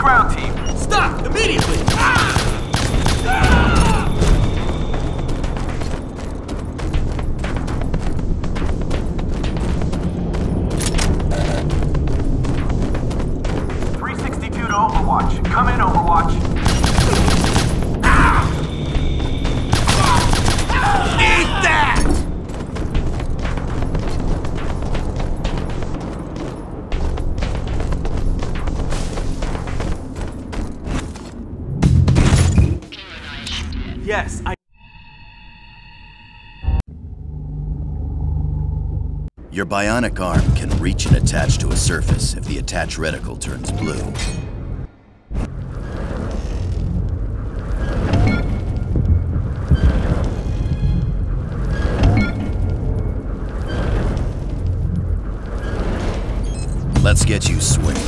ground team. Stop! Immediately! Overwatch. Come in, Overwatch. Eat that! Yes, Your bionic arm can reach and attach to a surface if the attach reticle turns blue. Let's get you swinging.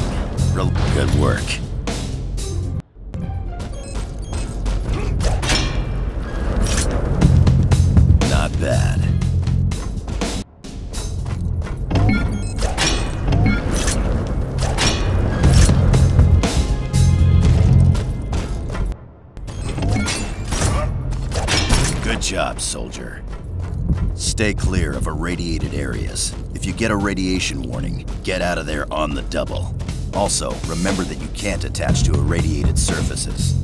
Real good work. Not bad. Good job, soldier. Stay clear of irradiated areas. If you get a radiation warning, get out of there on the double. Also, remember that you can't attach to irradiated surfaces.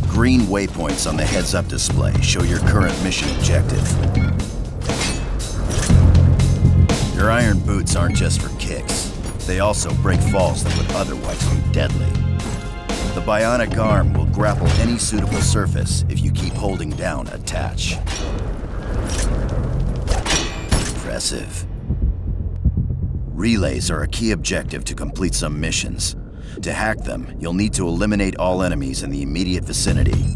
Green waypoints on the heads-up display show your current mission objective. Your iron boots aren't just for kicks. They also break falls that would otherwise be deadly. The bionic arm will grapple any suitable surface if you keep holding down attach. Impressive. Relays are a key objective to complete some missions. To hack them, you'll need to eliminate all enemies in the immediate vicinity.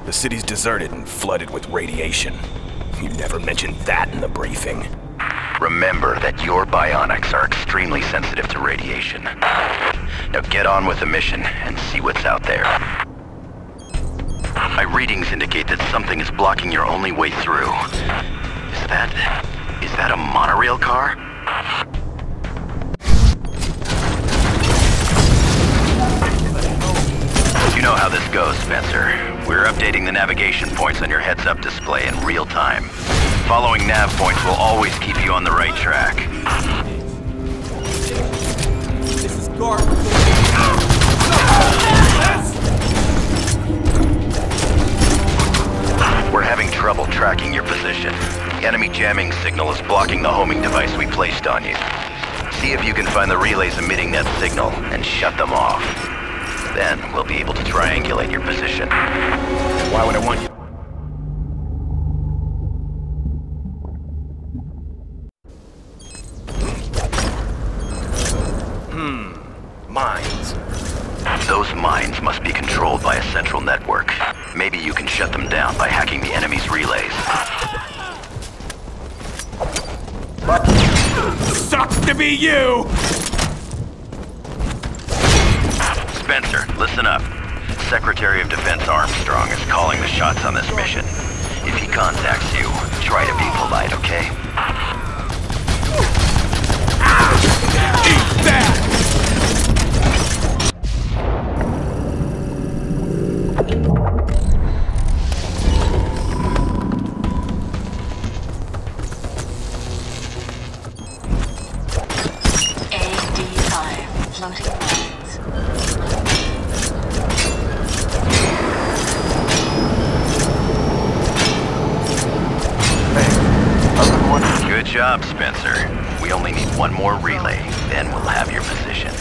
The city's deserted and flooded with radiation. You never mentioned that in the briefing. Remember that your bionics are extremely sensitive to radiation. Now get on with the mission and see what's out there. My readings indicate that something is blocking your only way through. Is that a monorail car? You know how this goes, Spencer. We're updating the navigation points on your heads-up display in real time. Following nav points will always keep you on the right track. This is garbage. We're having trouble tracking your position. enemy jamming signal is blocking the homing device we placed on you. See if you can find the relays emitting that signal and shut them off. Then we'll be able to triangulate your position. Why would I want you? Mines. Those mines must be controlled by a central network. Maybe you can shut them down by hacking the enemy's relays. Sucks to be you! Spencer, listen up. Secretary of Defense Armstrong is calling the shots on this mission. If he contacts you, try to be polite, okay? Eat that! Floating mines. Good job, Spencer. We only need one more relay, then we'll have your position.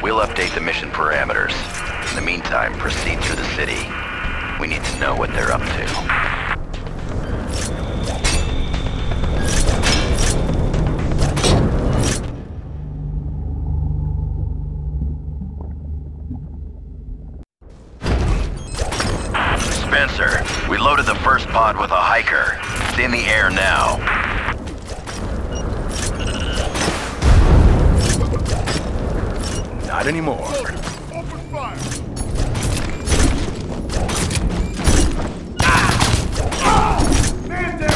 We'll update the mission parameters. In the meantime, proceed through the city. We need to know what they're up to. Spencer, we loaded the first pod with a hiker. It's in the air now. Not anymore. Open fire! Man down!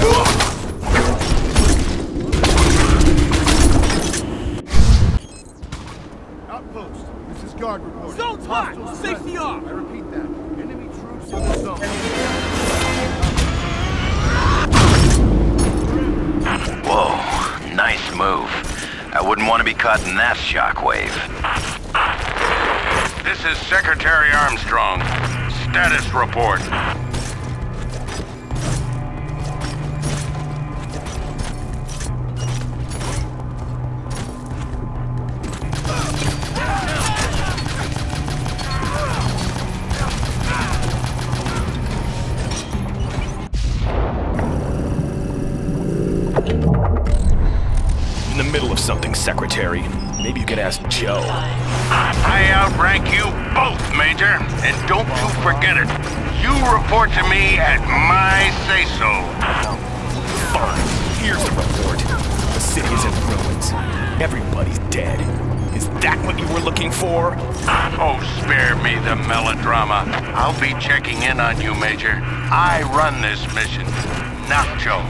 Outpost, this is guard report. Zone's hot! Safety off! I repeat that. Enemy troops in the zone. Whoa, nice move. I wouldn't want to be caught in that shockwave. This is Secretary Armstrong. Status report. In the middle of something, Secretary. Maybe you could ask Joe. I outrank you both, Major, and don't you forget it. You report to me at my say-so. Fine. Here's the report. The city is in ruins. Everybody's dead. Is that what you were looking for? Oh, spare me the melodrama. I'll be checking in on you, Major. I run this mission, not Joe.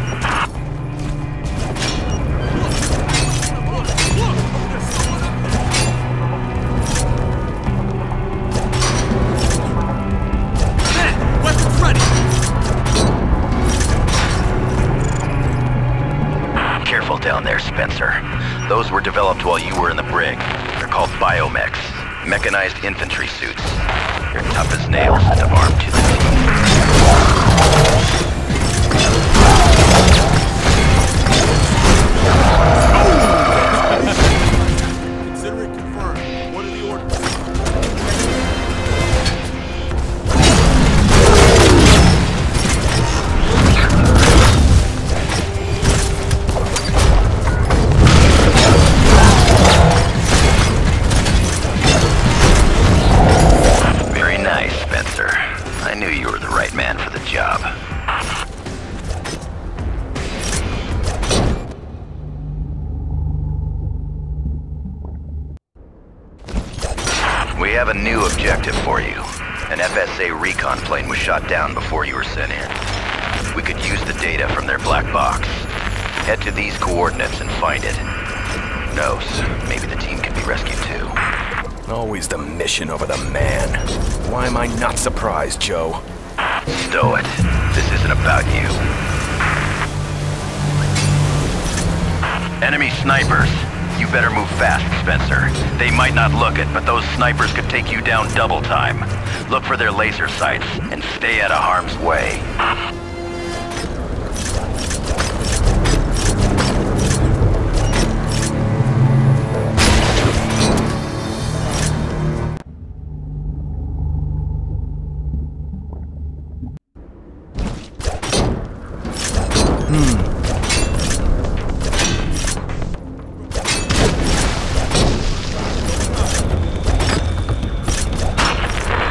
Careful down there, Spencer. Those were developed while you were in the brig. They're called biomechs, mechanized infantry suits. They're tough as nails and armed to the teeth. Consider it confirmed. What are the orders? I knew you were the right man for the job. We have a new objective for you. An FSA recon plane was shot down before you were sent in. We could use the data from their black box. Head to these coordinates and find it. Who knows? Maybe the team can be rescued too. Always the mission over the man. Why am I not surprised, Joe? Stow it. This isn't about you. Enemy snipers. You better move fast, Spencer. They might not look it, but those snipers could take you down double time. Look for their laser sights and stay out of harm's way.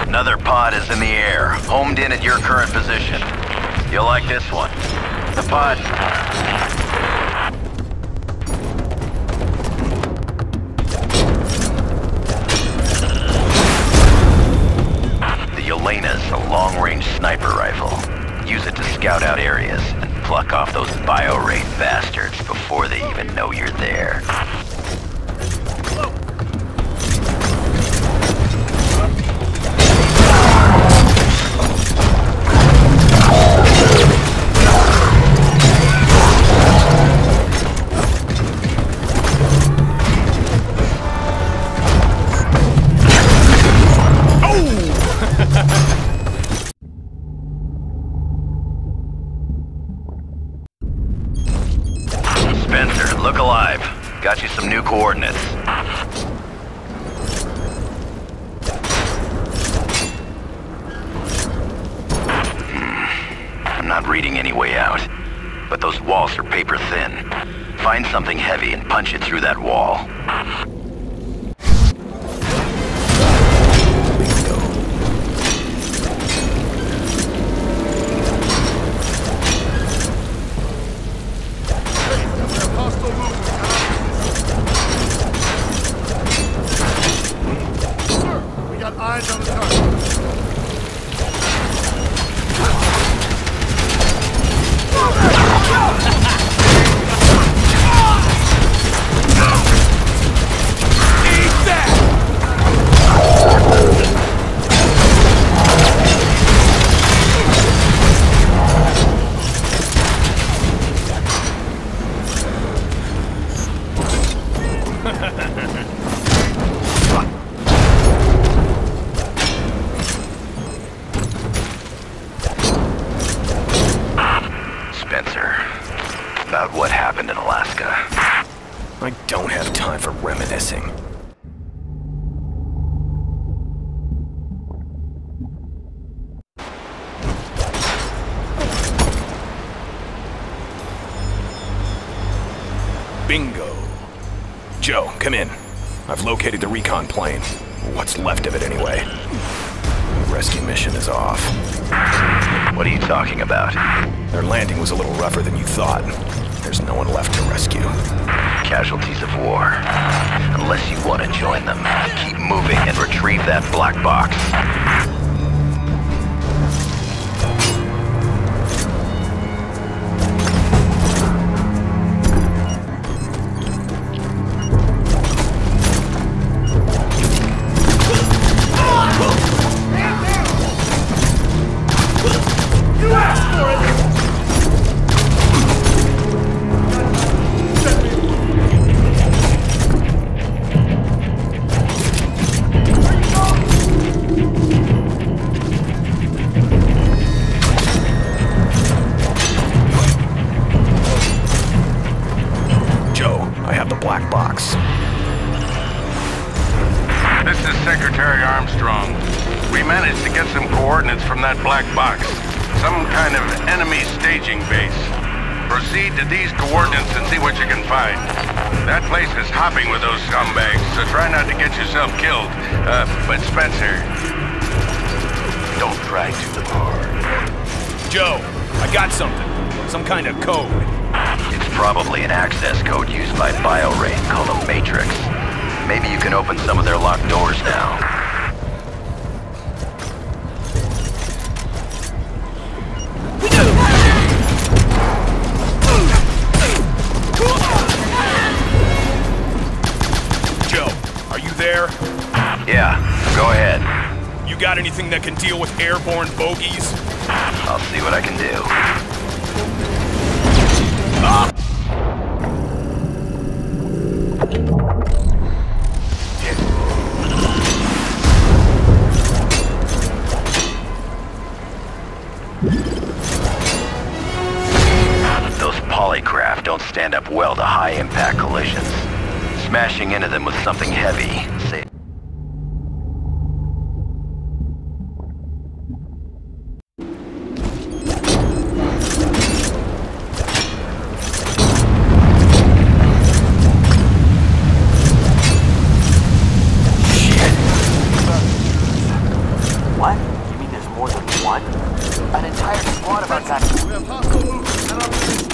Another pod is in the air, homed in at your current position. You'll like this one. The pod... The Yelena's a long-range sniper rifle. Use it to scout out areas and pluck off those bio-raid bastards before they even know you're there. Spencer, look alive. Got you some new coordinates. I'm not reading any way out, but those walls are paper thin. Find something heavy and punch it through that wall. Eyes on the target. Spencer, about what happened in Alaska. I don't have time for reminiscing. Bingo. Joe, come in. I've located the recon plane. What's left of it, anyway. The rescue mission is off. What are you talking about? Their landing was a little rougher than you thought. There's no one left to rescue. Casualties of war. Unless you want to join them, keep moving and retrieve that black box. Black box. This is Secretary Armstrong. We managed to get some coordinates from that black box. Some kind of enemy staging base. Proceed to these coordinates and see what you can find. That place is hopping with those scumbags, so try not to get yourself killed. But Spencer, don't try too hard. Joe, I got something. Some kind of code. It's probably an access code used by BioRaid called a Matrix. Maybe you can open some of their locked doors now. got anything that can deal with airborne bogeys? I'll see what I can do. Those polycraft don't stand up well to high-impact collisions. Smashing into them with something heavy, say... What? You mean there's more than one? An entire squad of our guys. We have hostile movement at our position.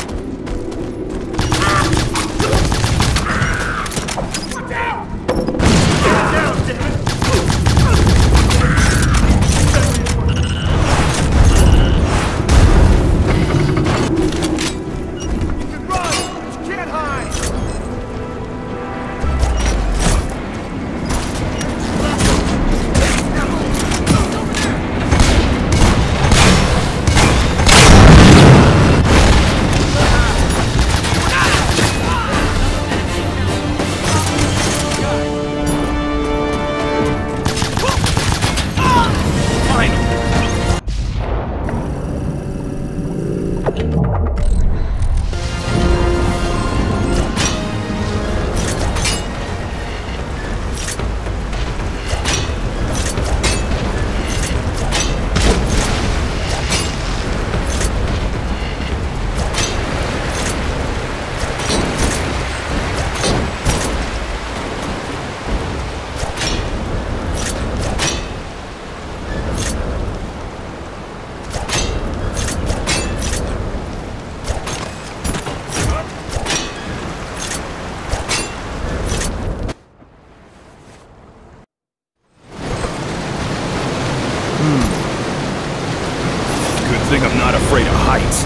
Good thing I'm not afraid of heights.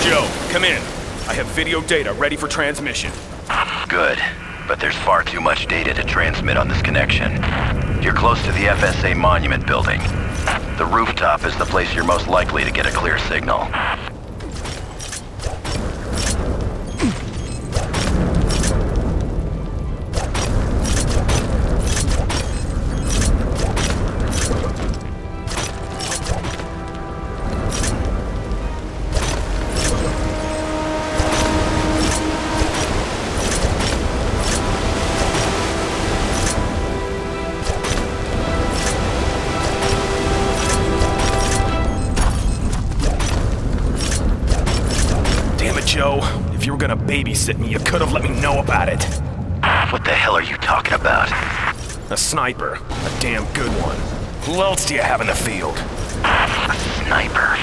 Joe, come in. I have video data ready for transmission. Good, but there's far too much data to transmit on this connection. You're close to the FSA Monument building. The rooftop is the place you're most likely to get a clear signal. Joe, if you were gonna babysit me, you could have let me know about it. What the hell are you talking about? A sniper. A damn good one. Who else do you have in the field? A sniper?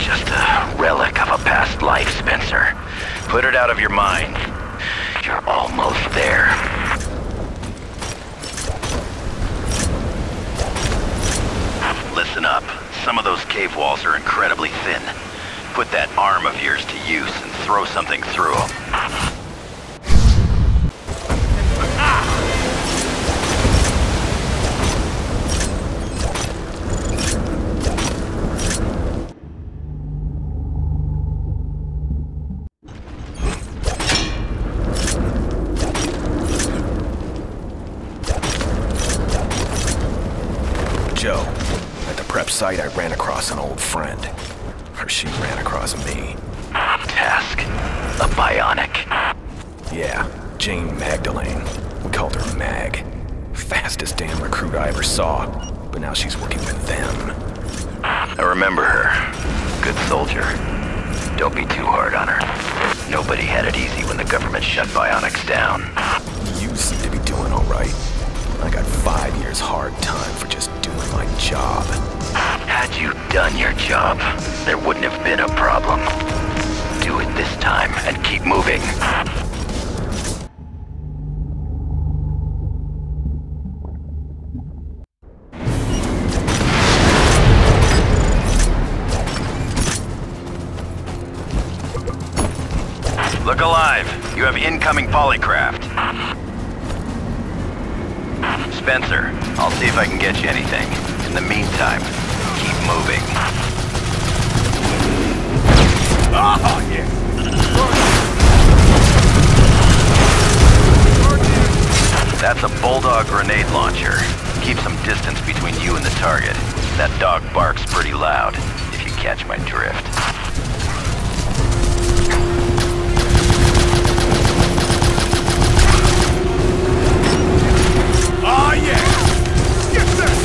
Just a relic of a past life, Spencer. Put it out of your mind. You're almost there. Listen up. Some of those cave walls are incredibly thin. Put that arm of yours to use and throw something through them. Joe, at the prep site I ran across an old friend. Or she ran across me. Task. A bionic. Yeah, Jane Magdalene. We called her Mag. Fastest damn recruit I ever saw. But now she's working with them. I remember her. Good soldier. Don't be too hard on her. Nobody had it easy when the government shut bionics down. You seem to be doing all right. I got 5 years hard time for just doing my job. Had you done your job, there wouldn't have been a problem. Do it this time and keep moving. alive. You have incoming polycraft. Spencer, I'll see if I can get you anything. In the meantime, keep moving. Oh, yeah. That's a Bulldog grenade launcher. Keep some distance between you and the target. That dog barks pretty loud, if you catch my drift. Oh, yeah! Get this!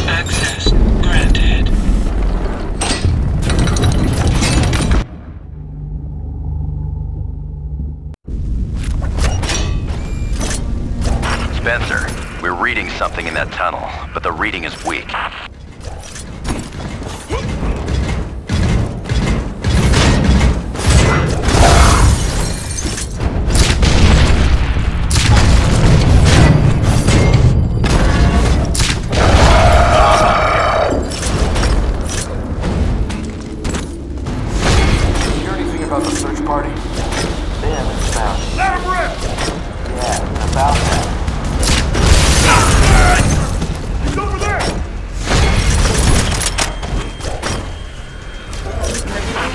Access granted. Spencer, we're reading something in that tunnel, but the reading is weak. Did you hear anything about the search party? They haven't found. Let him rip! Yeah, about that. He's over there!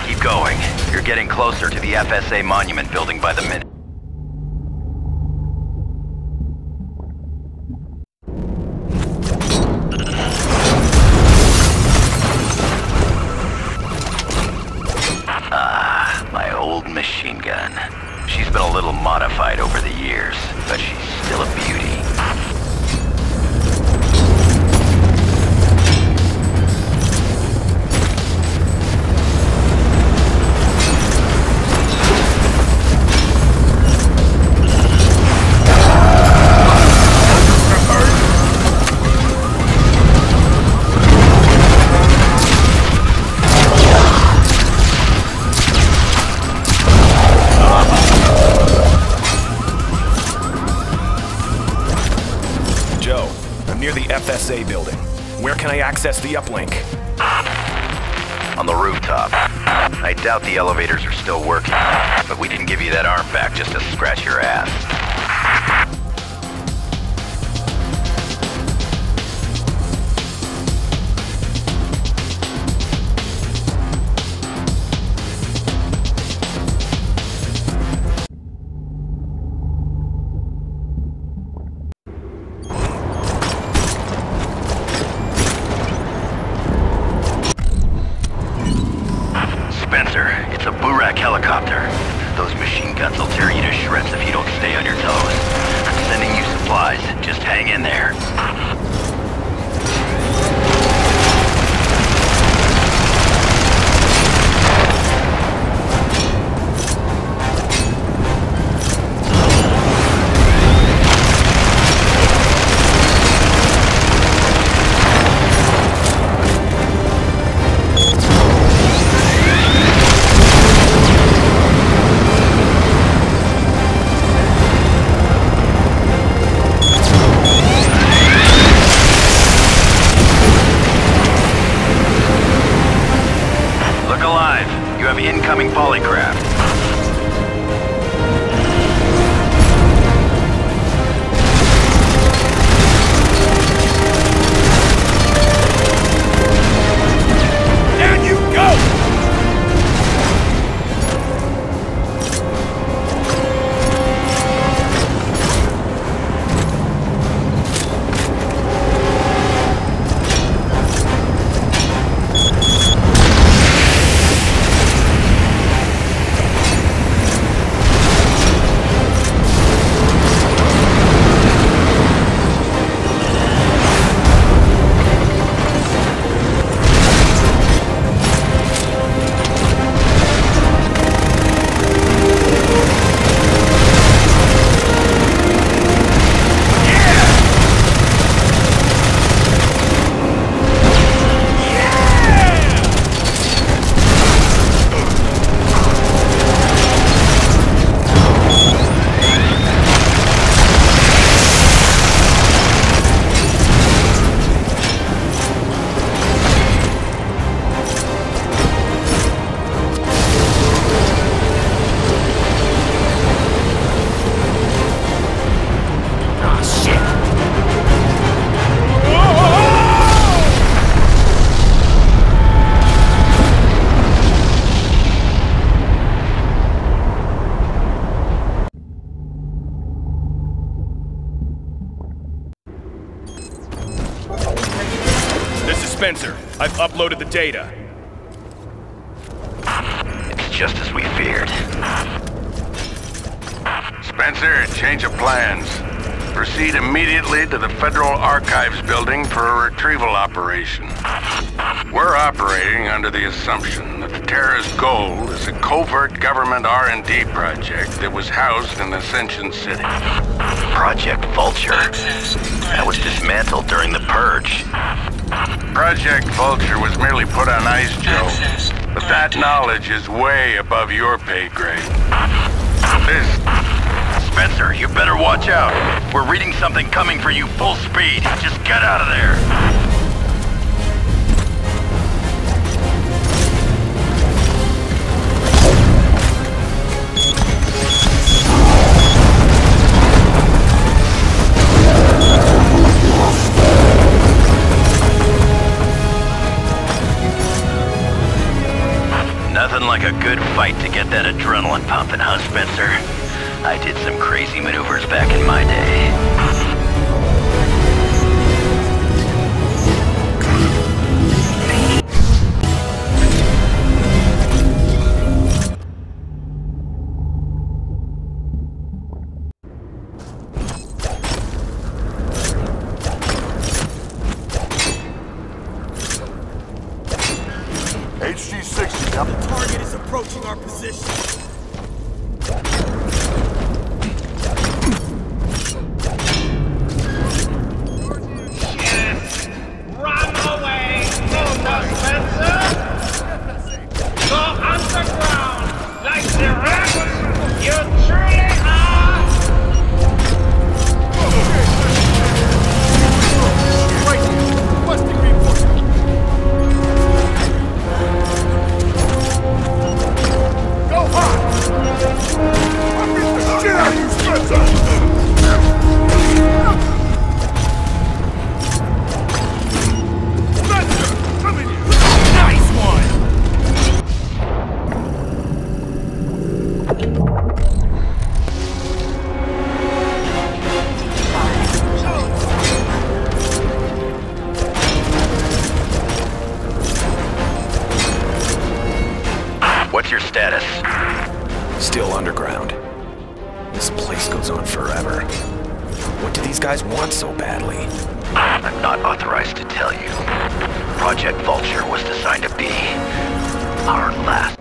Keep going. You're getting closer to the FSA monument building by the minute. Ah, my old machine gun. She's been a little modified over the years, but she's still a beauty. Joe, I'm near the FSA building. Where can I access the uplink? On the rooftop. I doubt the elevators are still working, but we didn't give you that arm back just to scratch your ass. Spencer, it's a Burak helicopter. Those machine guns will tear you to shreds if you don't stay on your toes. I'm sending you supplies. Just hang in there. Look alive. You have incoming polycraft. Down you go! I've uploaded the data. It's just as we feared. Spencer, change of plans. Proceed immediately to the Federal Archives building for a retrieval operation. We're operating under the assumption that the terrorist goal is a covert government R&D project that was housed in Ascension City. Project Vulture. That was dismantled during the Purge. Project Vulture was merely put on ice, Joe. But that knowledge is way above your pay grade. Spencer, you better watch out. We're reading something coming for you full speed. Just get out of there. Nothing like a good fight to get that adrenaline pumping, huh, Spencer? I did some crazy maneuvers back in my day. HG-60 up. The target is approaching our position. What's your status? Still underground. This place goes on forever. What do these guys want so badly? I'm not authorized to tell you. Project Vulture was designed to be our last.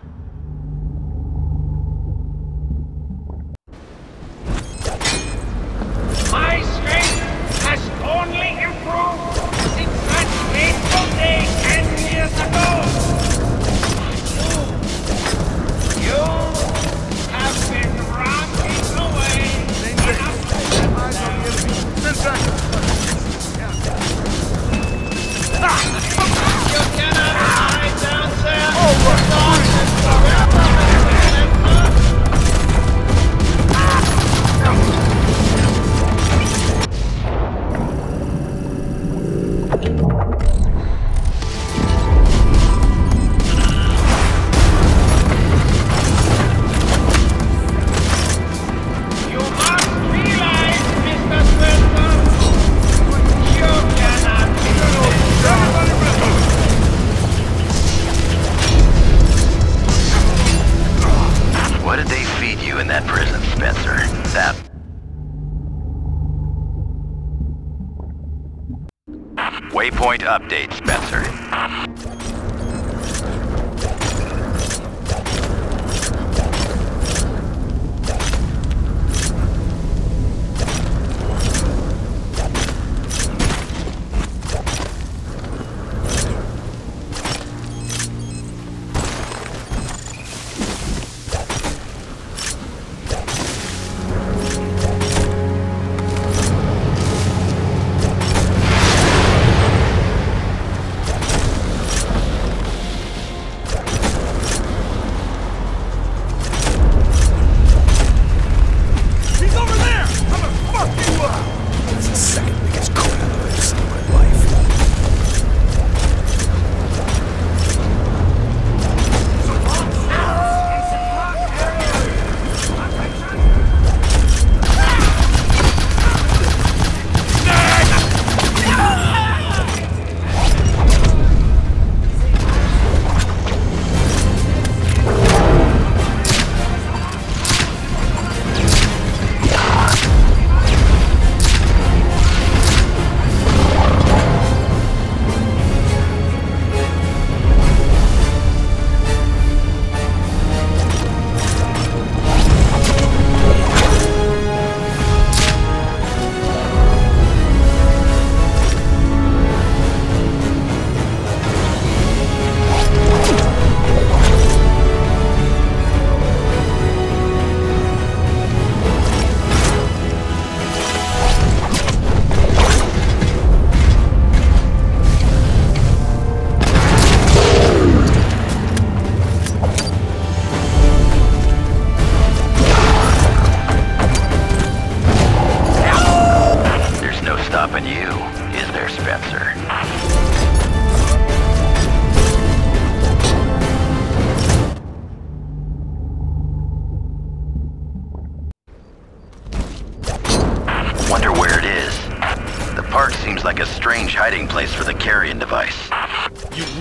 My strength has only improved since that fateful day 10 years ago. You have been rotting away. You cannot hide down there. You must realize, Mr. Spencer, you cannot be What did they feed you in that prison, Spencer? That... Waypoint update, Spencer.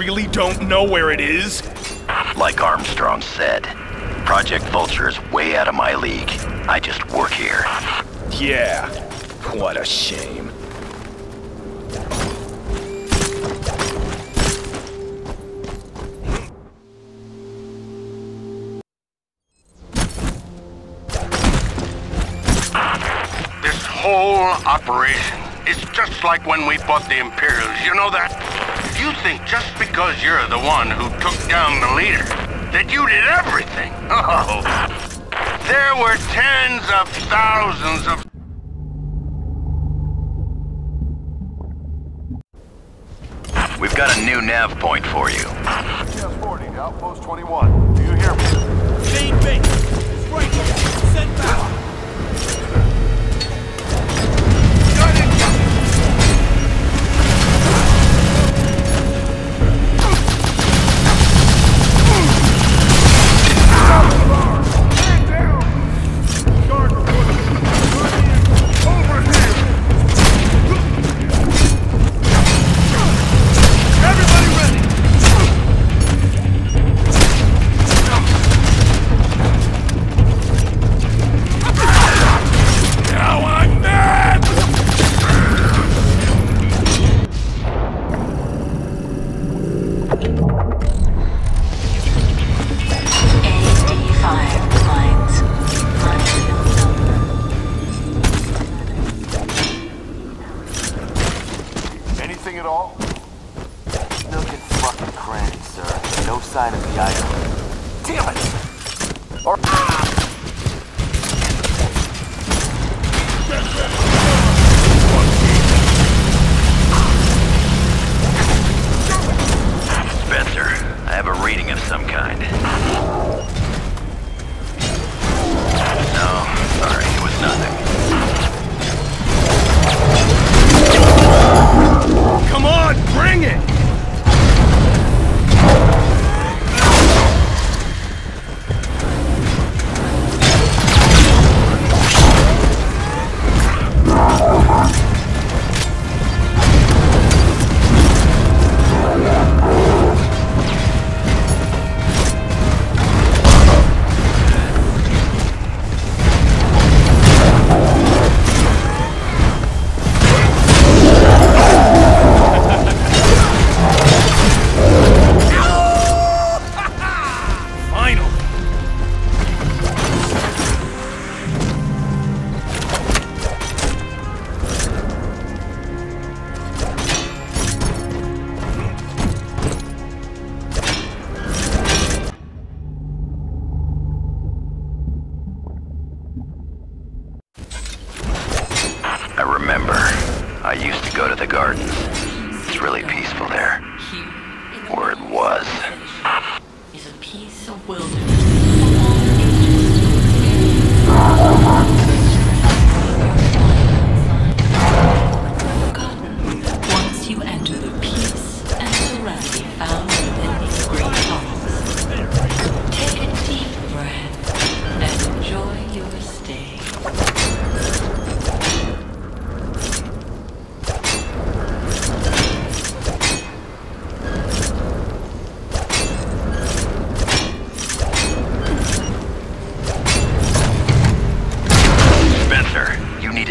really don't know where it is? Like Armstrong said, Project Vulture is way out of my league. I just work here. Yeah, what a shame. This whole operation is just like when we fought the Imperials, you know that? You think just because you're the one who took down the leader, that you did everything? Oh, there were tens of thousands of... We've got a new nav point for you. GPS 40 to Outpost 21. Do you hear me? Main base. It's right here. Send back. Anything at all? Nook and fucking cranny, sir. No sign of the item. Damn it! Or Spencer, I have a reading of some kind. No, sorry, it was nothing. Come on, bring it! I used to go to the gardens. It's really peaceful there. Or it was. Is a piece of wilderness. Once you enter the peace and serenity found within these great halls, take a deep breath and enjoy your stay.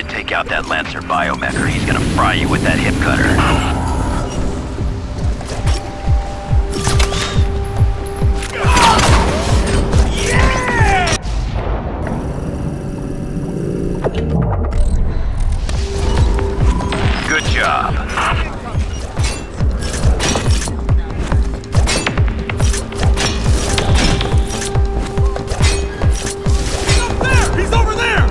Take out that Lancer biomech or he's gonna fry you with that hip cutter. Good job. He's over there!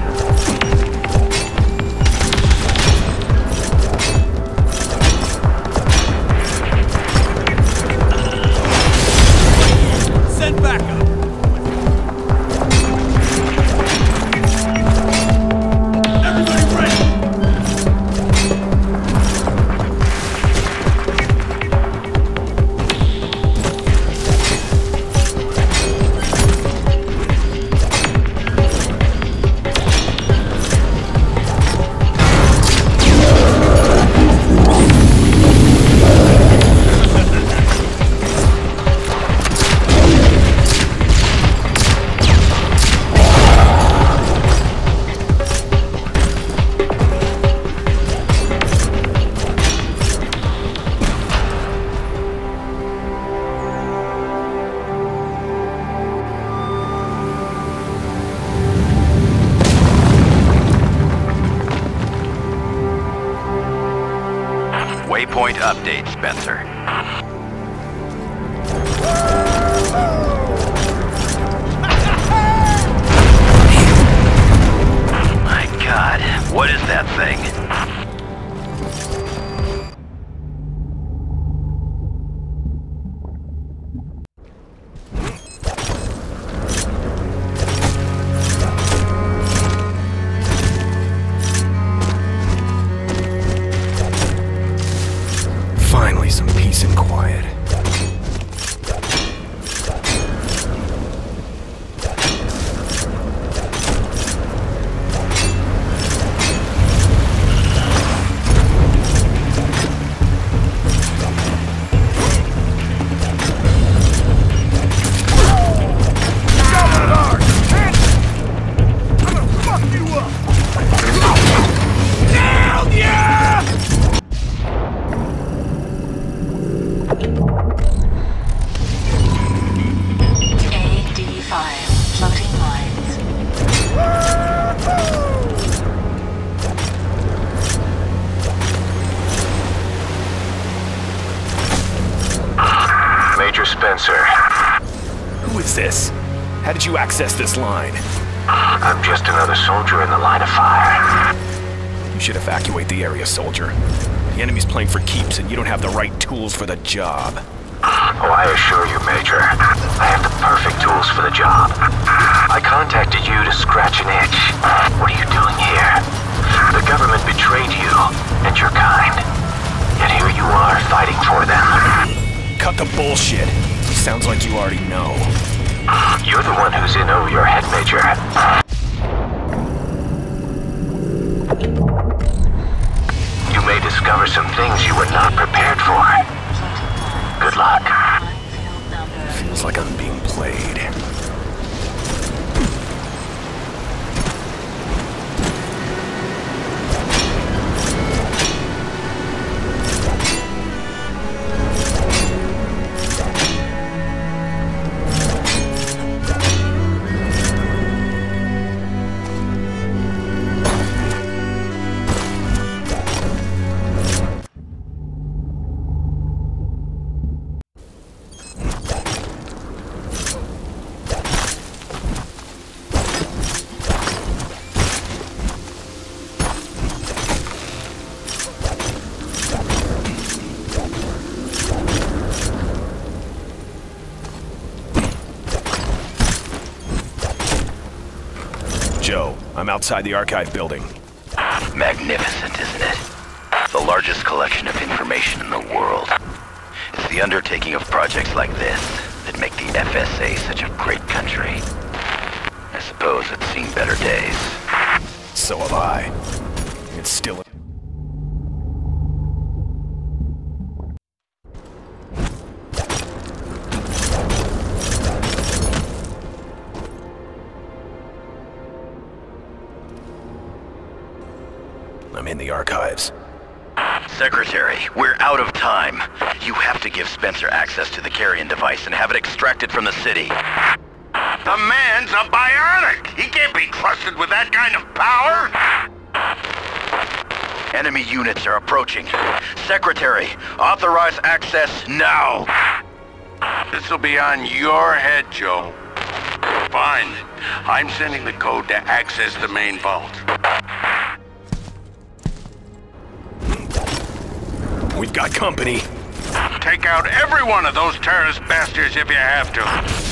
update, Spencer. My God, what is that thing? Finally, some peace and quiet. Spencer. Who is this? How did you access this line? I'm just another soldier in the line of fire. You should evacuate the area, soldier. The enemy's playing for keeps and you don't have the right tools for the job. Oh, I assure you, Major, I have the perfect tools for the job. I contacted you to scratch an itch. What are you doing here? The government betrayed you and your kind. Yet here you are fighting for them. Cut the bullshit. Sounds like you already know. You're the one who's in over your head, Major. You may discover some things you were not prepared for. Good luck. Feels like I'm being played. Joe, I'm outside the archive building. Magnificent, isn't it? The largest collection of information in the world. It's the undertaking of projects like this that make the FSA such a great country. I suppose it's seen better days. So have I. It's still... I'm in the archives. Secretary, we're out of time. You have to give Spencer access to the carrion device and have it extracted from the city. The man's a bionic! He can't be trusted with that kind of power! Enemy units are approaching. Secretary, authorize access now! This'll be on your head, Joe. Fine. I'm sending the code to access the main vault. We've got company. Take out every one of those terrorist bastards if you have to.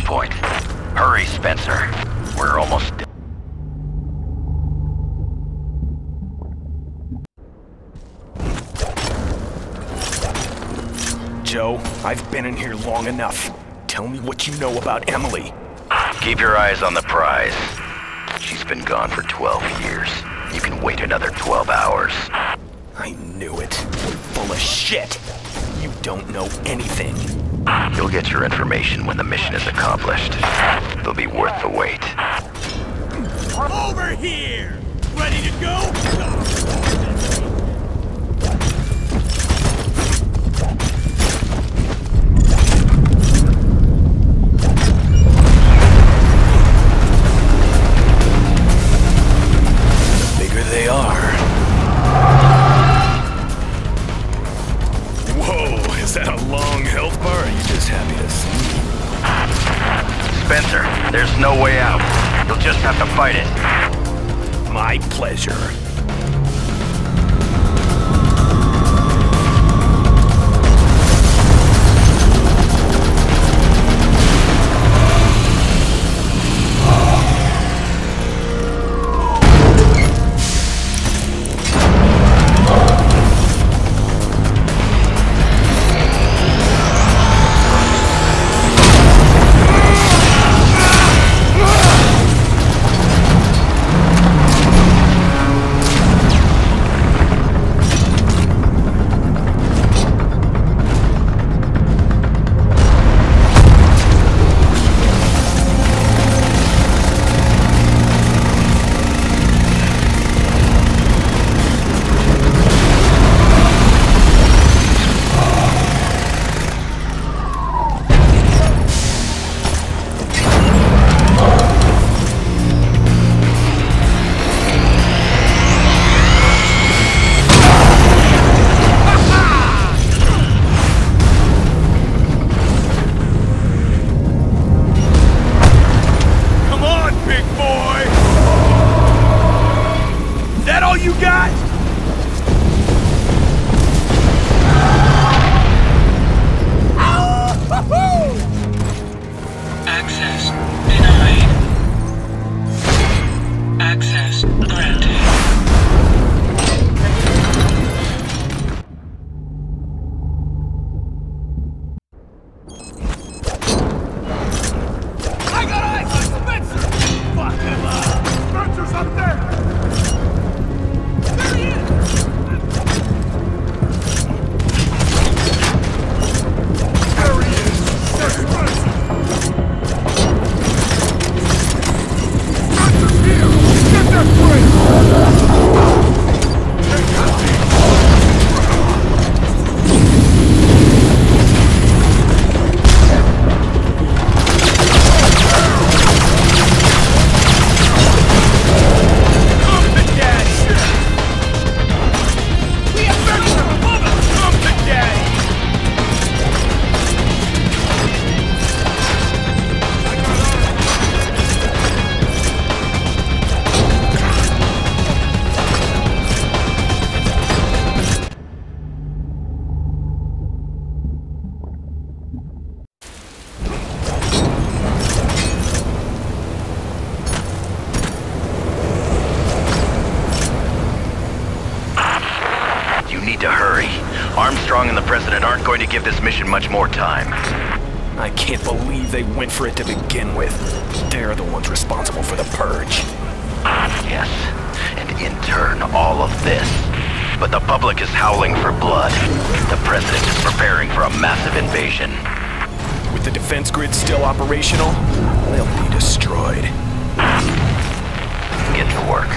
point. Hurry, Spencer. We're almost done. Joe, I've been in here long enough. Tell me what you know about Emily. Keep your eyes on the prize. She's been gone for 12 years. You can wait another 12 hours. I knew it. You're full of shit. You don't know anything. You'll get your information when the mission is accomplished. It'll be worth the wait. Over here! Ready to go? The bigger they are. Whoa, is that a long health bar, or are you just happy to see me? Spencer, there's no way out. You'll just have to fight it. My pleasure. Armstrong and the President aren't going to give this mission much more time. I can't believe they went for it to begin with. They're the ones responsible for the purge. Yes, and in turn, all of this. But the public is howling for blood. The President is preparing for a massive invasion. With the defense grid still operational, they'll be destroyed. Get to work.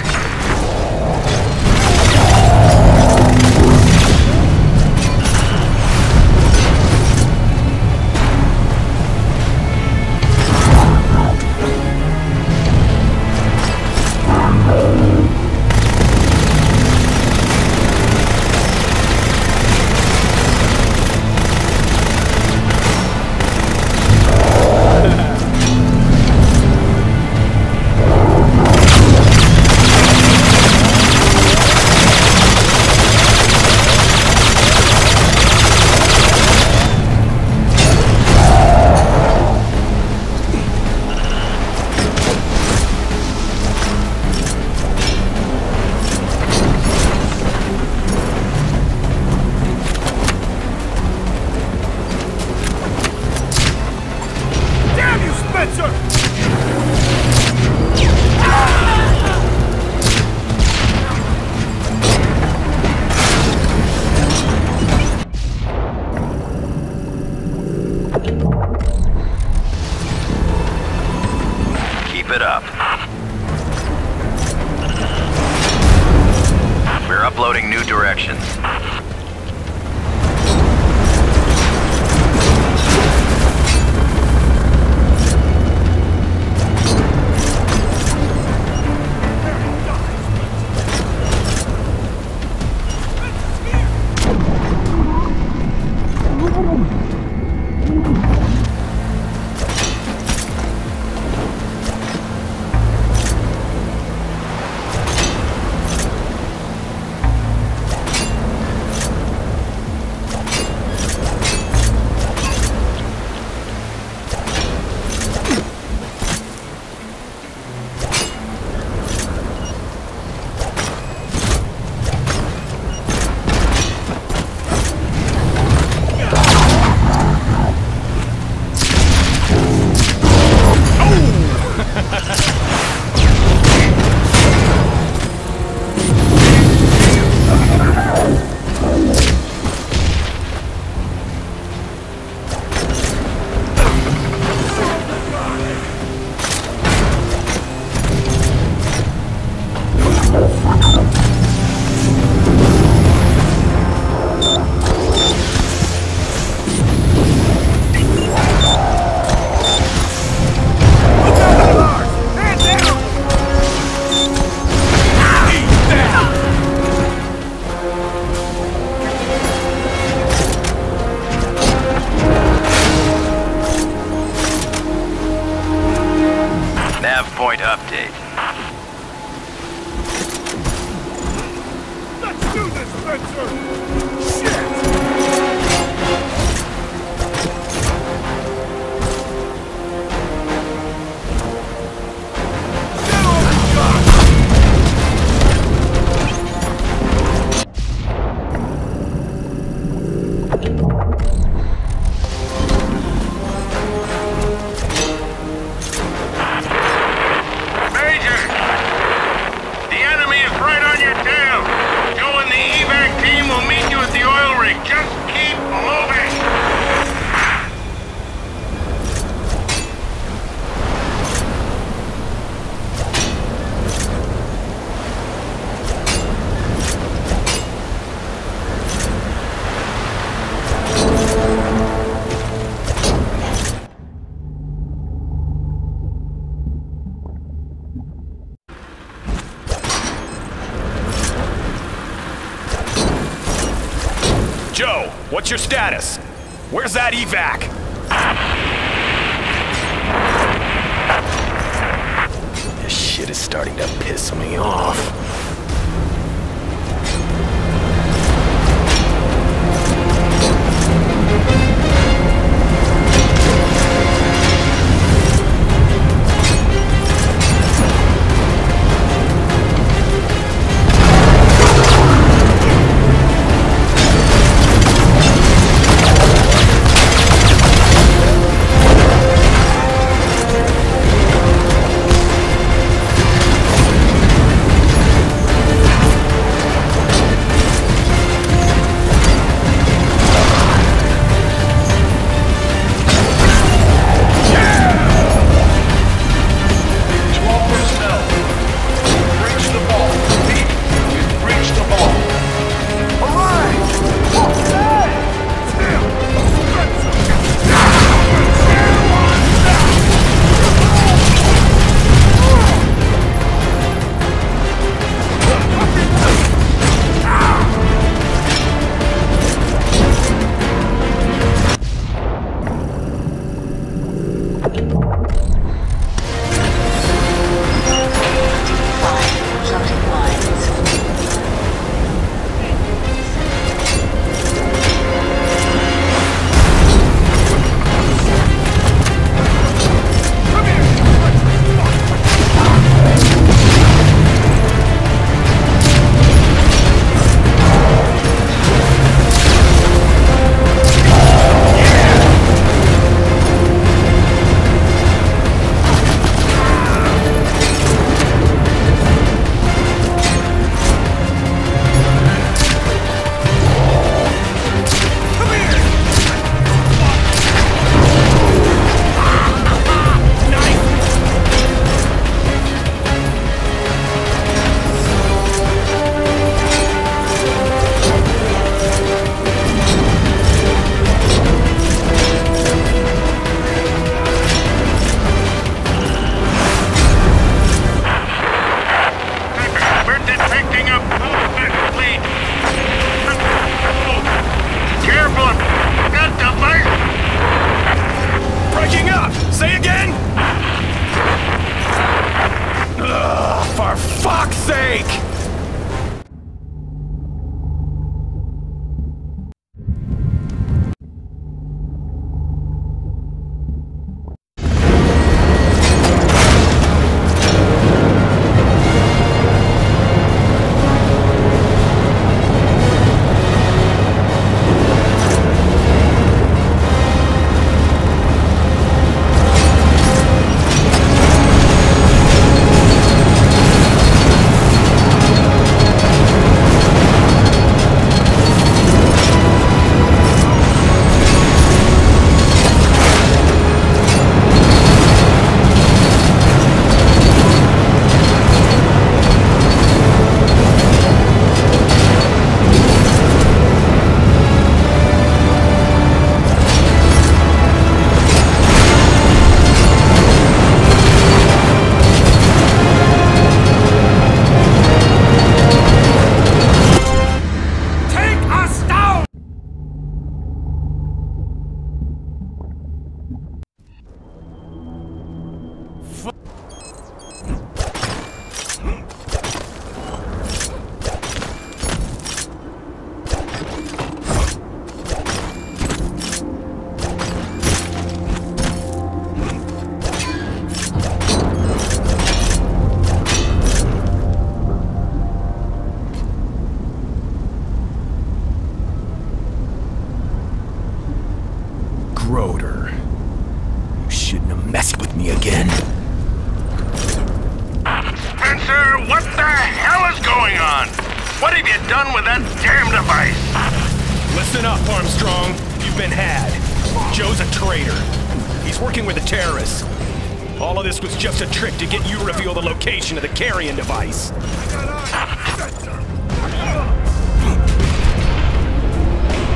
We're uploading new directions. Point update. Let's do this, Spencer! Shit! Joe, what's your status? Where's that evac? This shit is starting to piss me off. take! You shouldn't have messed with me again. Spencer, what the hell is going on? What have you done with that damn device? Listen up, Armstrong. You've been had. Joe's a traitor. He's working with the terrorists. All of this was just a trick to get you to reveal the location of the carrying device.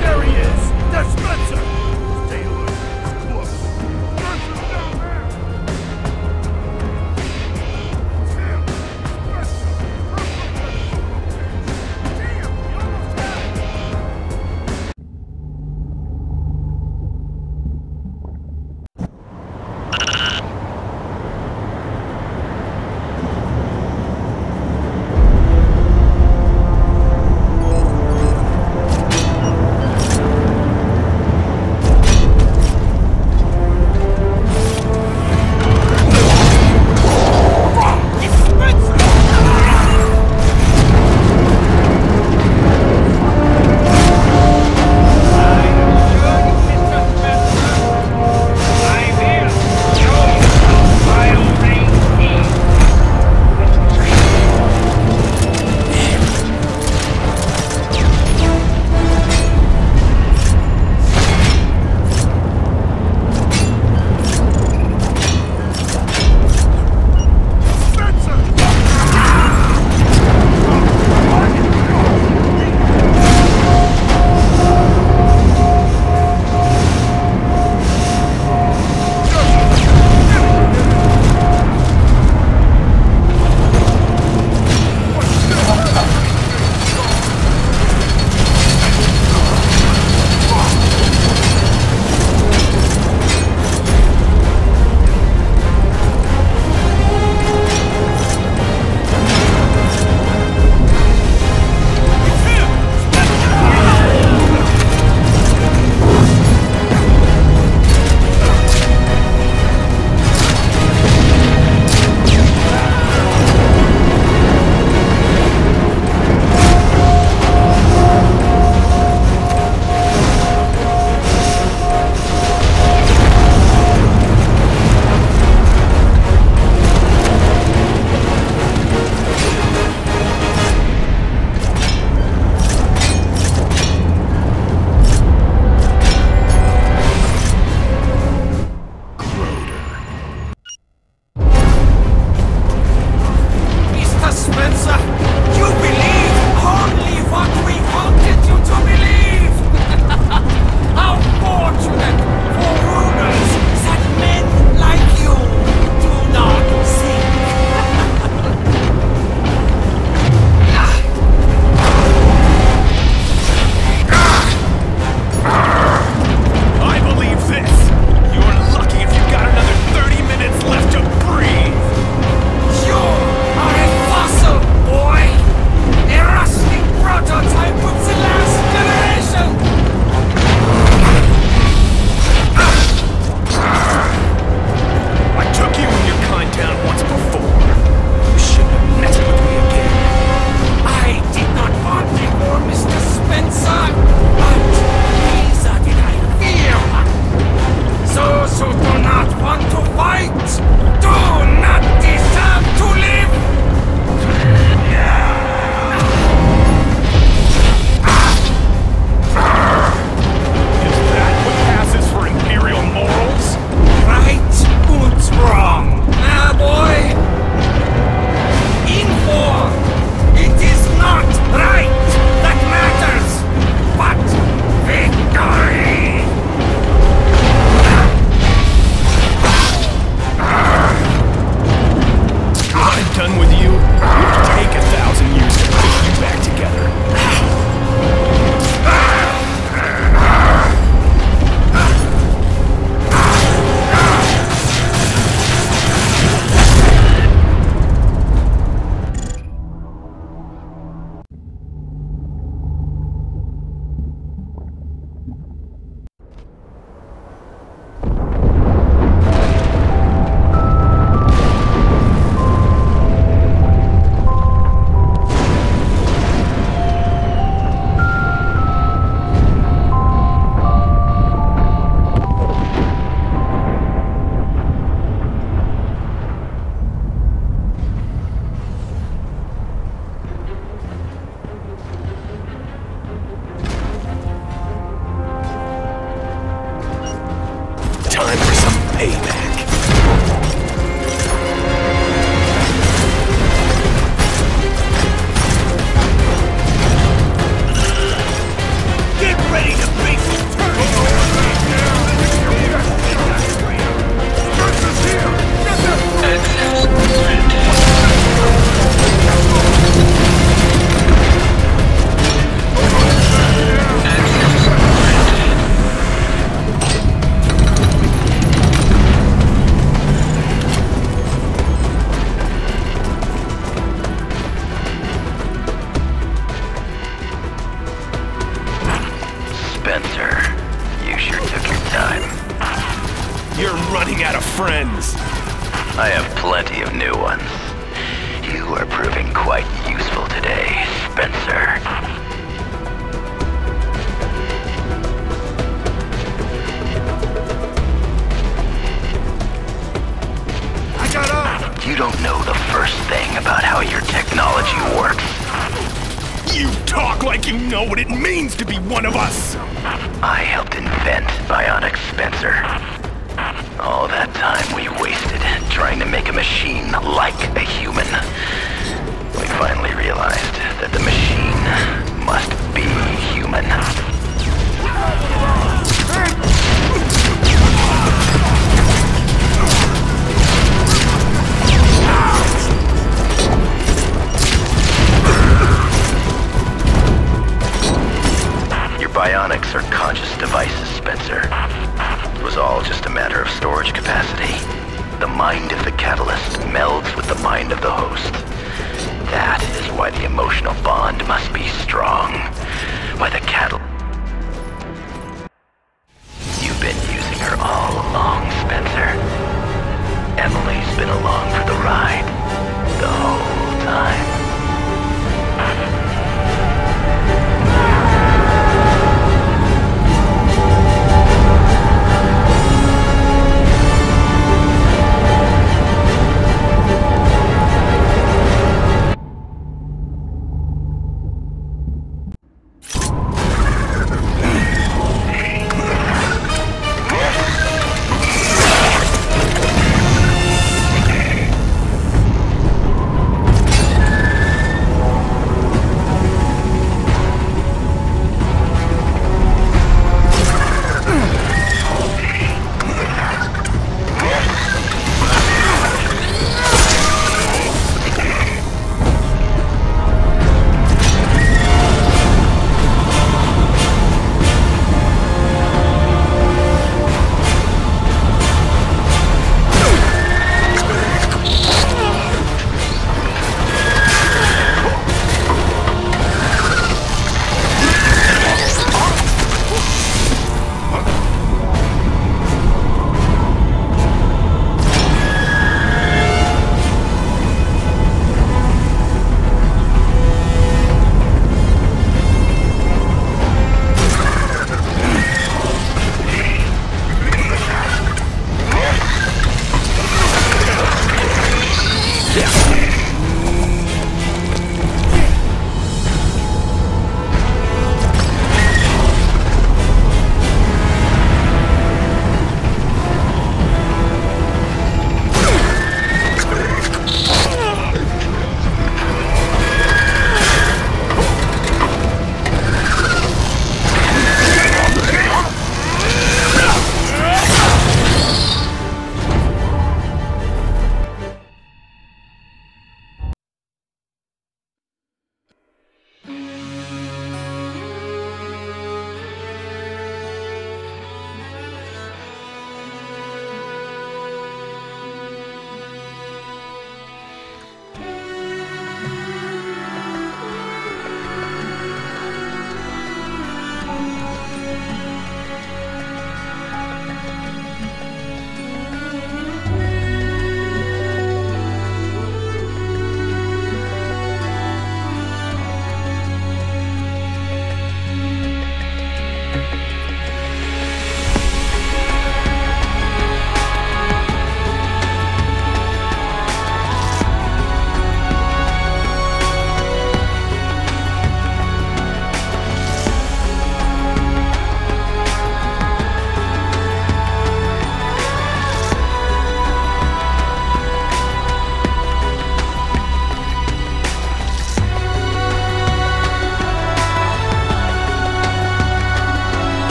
There he is! There's Spencer! Stay alert. Look. Boy! done with you, it'll take 1,000 years to put you back together. Time for some payback. Get ready to face the turn! Access granted. Access granted. Spencer, you sure took your time. You're running out of friends. I have plenty of new ones. You are proving quite useful today, Spencer. I got up! You don't know the first thing about how your technology works. You talk like you know what it means to be one of us. I helped invent Bionic Spencer. All that time we wasted trying to make a machine like a human. We finally realized that the machine must be human. Your bionics are conscious devices, Spencer. It was all just a matter of storage capacity. The mind of the catalyst melds with the mind of the host. That is why the emotional bond must be strong. Why the catalyst... You've been using her all along, Spencer. Emily's been along for the ride the whole time.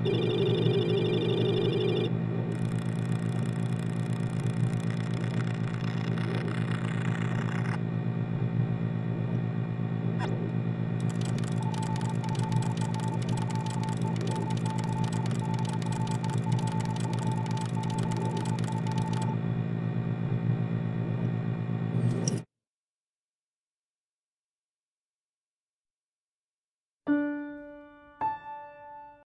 Thank you.